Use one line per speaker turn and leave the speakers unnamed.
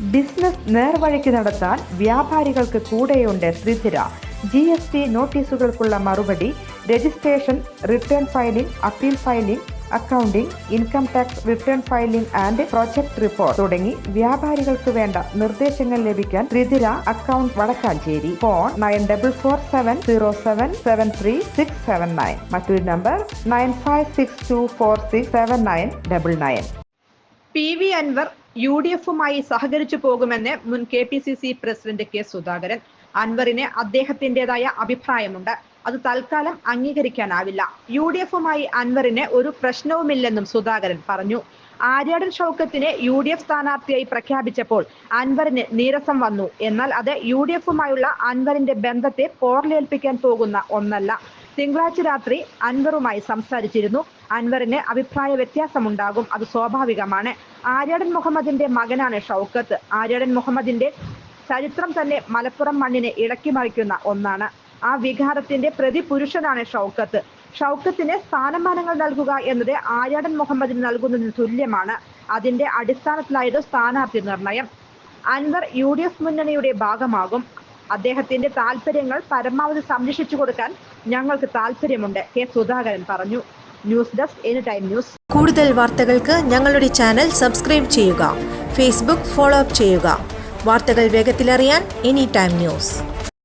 Business നേർവഴിക്ക് നടത്താൻ വ്യാപാരികൾക്ക് കൂടെയുണ്ട് ശ്രീധര. GST നോട്ടീസുകൾക്കുള്ള മറുപടി, registration, return filing, appeal filing, accounting, income tax return filing and project report തുടങ്ങി വ്യാപാരികൾക്ക് വേണ്ട നിർദ്ദേശങ്ങൾ ലഭിക്കാൻ ശ്രീധര അക്കൗണ്ട് വടക്കാഞ്ചേരി. ഫോൺ 9447077369. മറ്റൊരു നമ്പർ 9562467999.
PV അൻവർ UDFുമായി സഹകരിച്ചു പോകുമെന്ന് മുൻ KPCC പ്രസിഡന്റ് K. സുധാകരൻ. അൻവറിന് അദ്ദേഹത്തിൻ്റെതായ അഭിപ്രായമുണ്ട്, അത് തൽക്കാലം അംഗീകരിക്കാനാവില്ല. UDFുമായി അൻവറിന് ഒരു പ്രശ്നവുമില്ലെന്നും സുധാകരൻ പറഞ്ഞു. ആര്യാടൻ ഷൗക്കത്തിനെ UDF സ്ഥാനാർത്ഥിയായി പ്രഖ്യാപിച്ചപ്പോൾ അൻവറിന് നീരസം വന്നു. എന്നാൽ അത് UDFുമായുള്ള അൻവറിന്റെ ബന്ധത്തെ പോർലേൽപ്പിക്കാൻ പോകുന്ന ഒന്നല്ല. തിങ്കളാഴ്ച രാത്രി അൻവറുമായി സംസാരിച്ചിരുന്നു. അൻവറിന് അഭിപ്രായ വ്യത്യാസമുണ്ടാകും, അത് സ്വാഭാവികമാണ്. ആര്യാടൻ മുഹമ്മദിന്റെ മകനാണ് ഷൗക്കത്ത്. ആര്യാടൻ മുഹമ്മദിന്റെ ചരിത്രം തന്നെ മലപ്പുറം മണ്ണിനെ ഇളക്കി മറിക്കുന്ന ഒന്നാണ്. ആ വികാരത്തിന്റെ പ്രതിപുരുഷനാണ് ഷൗക്കത്ത്. ഷൗക്കത്തിന് സ്ഥാനമാനങ്ങൾ നൽകുക എന്നത് ആര്യാടൻ മുഹമ്മദിന് നൽകുന്നതിന് തുല്യമാണ്. അതിന്റെ അടിസ്ഥാനത്തിലായിരുന്നു സ്ഥാനാർത്ഥി നിർണയം. അൻവർ UDF മുന്നണിയുടെ ഭാഗമാകും. അദ്ദേഹത്തിന്റെ താല്പര്യങ്ങൾ പരമാവധി സംരക്ഷിച്ചു കൊടുക്കാൻ ഞങ്ങൾക്ക് താല്പര്യമുണ്ട്, K. സുധാകരൻ പറഞ്ഞു. News desk anytime news.
കൂടുതൽ വാർത്തകൾക്ക് ഞങ്ങളുടെ ചാനൽ സബ്സ്ക്രൈബ് ചെയ്യുക. ഫേസ്ബുക്ക് ഫോളോ അപ്പ് ചെയ്യുക. വാർത്തകൾ വേഗത്തിലറിയാൻ എനിടൈം ന്യൂസ്.